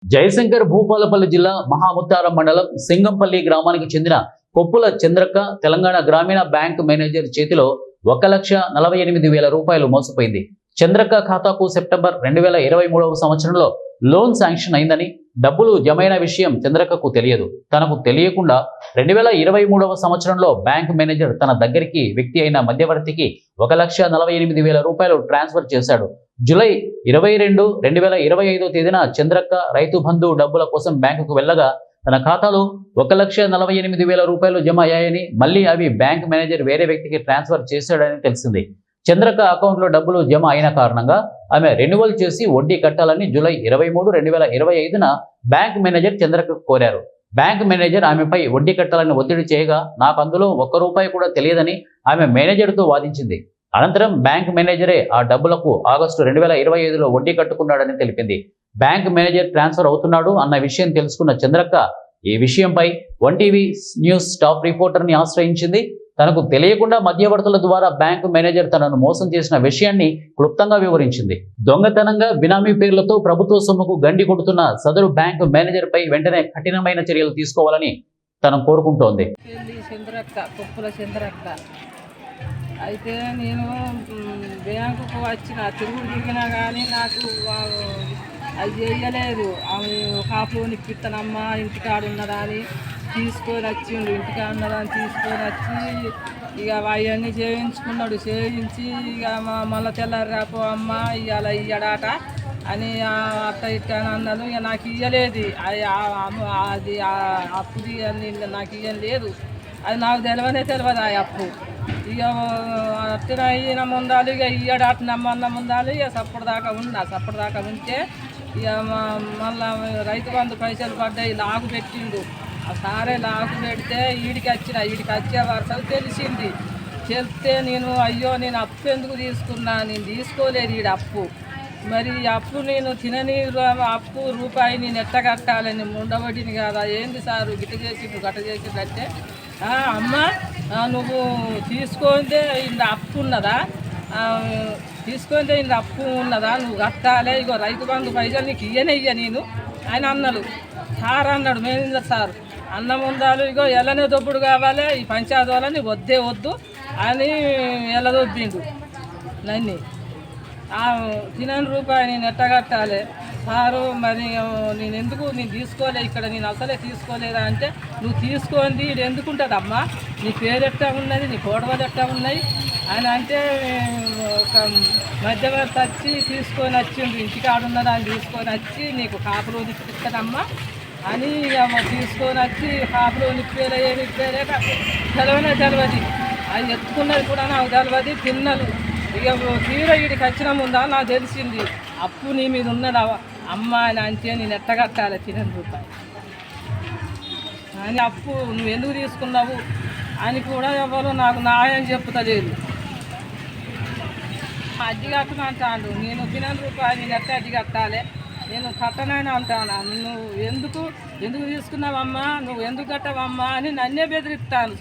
జయశంకర్ భూపాలపల్లి జిల్లా మహాముత్తారం మండలం సింగంపల్లి గ్రామానికి చెందిన కొప్పుల చంద్రక్క తెలంగాణ గ్రామీణ బ్యాంక్ మేనేజర్ చేతిలో 1,48,000 రూపాయలు మోసపోయింది. చంద్రక్క ఖాతాకు సెప్టెంబర్ 2023 సంవత్సరంలో లోన్ శాంక్షన్ అయిందని, డబ్బులు జమైన విషయం చంద్రక్కకు తెలియదు. తనకు తెలియకుండా 2023 సంవత్సరంలో బ్యాంక్ మేనేజర్ తన దగ్గరికి వ్యక్తి అయిన మధ్యవర్తికి 1,48,000 రూపాయలు ట్రాన్స్ఫర్ చేశాడు. జూలై 22, 2025 తేదీన చంద్రక్క రైతు బంధు డబ్బుల కోసం బ్యాంకుకు వెళ్ళగా తన ఖాతాలో 1,48,000 రూపాయలు జమ అయ్యాయని, మళ్లీ అవి బ్యాంక్ మేనేజర్ వేరే వ్యక్తికి ట్రాన్స్ఫర్ చేశాడని తెలిసింది. చంద్రక్క అకౌంట్లో డబ్బులు జమ అయిన కారణంగా ఆమె రెన్యువల్ చేసి వడ్డీ కట్టాలని జూలై 23, 2025న బ్యాంక్ మేనేజర్ చంద్రక్కకు కోరారు. బ్యాంక్ మేనేజర్ ఆమెపై వడ్డీ కట్టాలని ఒత్తిడి చేయగా నాకు అందులో ₹1 కూడా తెలియదని ఆమె మేనేజర్తో వాదించింది. అనంతరం బ్యాంక్ మేనేజరే ఆ డబ్బులకు ఆగస్టు 2025లో వడ్డీ కట్టుకున్నాడని తెలిపింది. బ్యాంక్ మేనేజర్ ట్రాన్స్ఫర్ అవుతున్నాడు అన్న విషయం తెలుసుకున్న చంద్రక్క ఈ విషయంపై 1TV న్యూస్ స్టాఫ్ రిపోర్టర్ని ఆశ్రయించింది. తనకు తెలియకుండా మధ్యవర్తుల ద్వారా బ్యాంకు మేనేజర్ తనను మోసం చేసిన విషయాన్ని క్లుప్తంగా వివరించింది. దొంగతనంగా బినామీ పేర్లతో ప్రభుత్వ సొమ్ముకు గండి కొడుతున్న సదరు బ్యాంకు మేనేజర్ పై వెంటనే కఠినమైన చర్యలు తీసుకోవాలని తను కోరుకుంటోంది. అయితే నేను బ్యాంకుకు వచ్చిన తిరుగుడు తిరిగినా కానీ నాకు అది చేయలేదు. ఆమె కాపులోని ఇప్పిస్తానమ్మా ఇంటికాడ ఉన్నదా అని తీసుకొని వచ్చిండు. ఇంటికాడ ఉన్నదా అని తీసుకొని వచ్చి ఇక అవన్నీ చేయించుకున్నాడు. చేయించి ఇక మళ్ళీ తెల్లారి రాపో అమ్మ ఇవాళ ఇయ్యడాట అని అట్ట ఇట్ట అన్నాను. ఇక నాకు ఇయ్యలేదు. అది అప్పుది అని నాకు ఇయ్యలేదు. అది నాకు తెలియదు ఆ అప్పు. ఇక అట్టిన ఈయన ముందాలు ఇక ఇయ్యడాట నమ్మన్న ముందాలు ఇక సప్పటిదాకా ఉంటే ఇక మళ్ళా రైతు బంధు పైసలు పడ్డాయి. లాగు పెట్టిండు. ఆ సారే లాగు పెడితే ఈడికి వచ్చే వరుసలు తెలిసింది. చెప్తే నేను అయ్యో నేను అప్పు ఎందుకు తీసుకున్నా, నేను తీసుకోలేదు ఈడ అప్పు. మరి అప్పు నేను తినని అప్పు రూపాయి నేను ఎట్ట కట్టాలని ఉండబడిని కదా. ఏంది సారు గట్ట చేసిందంటే అమ్మ నువ్వు తీసుకుంటే ఇంత అప్పు ఉన్నదా, నువ్వు కట్టాలి. ఇగో రైతు బంధు పైసలు నీకు ఇయ్య నేను ఆయన అన్నాడు. సార్ అన్నాడు మేనేజర్ సార్ అన్న ముందాలు ఇగో ఎల్లనే దొబ్బుడు కావాలి, ఈ పంచాయతీ వాళ్ళని వద్దు అని ఎల్లదొబ్బిండు నన్ను. తినని రూపాయి నేను ఎట్ట కట్టాలి సారు, మరి నేను తీసుకోలే, ఇక్కడ నేను అసలే తీసుకోలేదా అంటే నువ్వు తీసుకుంది ఇది ఎందుకుంటుందమ్మా, నీ పేరు ఎట్టా ఉన్నది, నీ ఫోటోలు ఎట్టా ఉన్నాయి అని అంటే ఒక మధ్యవర్తి వచ్చి తీసుకొని వచ్చిండు. ఇంటికి ఆడున్నదా అని తీసుకొని వచ్చి నీకు కాపులో నిప్పిస్తానమ్మా అని తీసుకొని వచ్చి కాపులో నిప్పేలేక తెలియదు. అది ఎత్తుకున్నది కూడా నాకు తెలియదు. తిన్నలు ఇక తీర వీడికి వచ్చిన ముందా నాకు తెలిసింది అప్పు నీ మీద ఉన్నదా అమ్మ అని అంటే నేను ఎట్ట కట్టాలి తినని రూపాయి అని. అప్పు నువ్వు ఎందుకు తీసుకున్నావు అని కూడా ఎవరు నాకు న్యాయం చెప్తలేదు. అడ్డి కట్టమంటాడు. నేను తినని రూపాయి నేను ఎట్ట అడ్డి కట్టాలి, నేను కట్టనని అంటాను. నువ్వు ఎందుకు తీసుకున్నావమ్మా, నువ్వు ఎందుకు కట్టవమ్మా అని నన్నే బెదిరిస్తాను.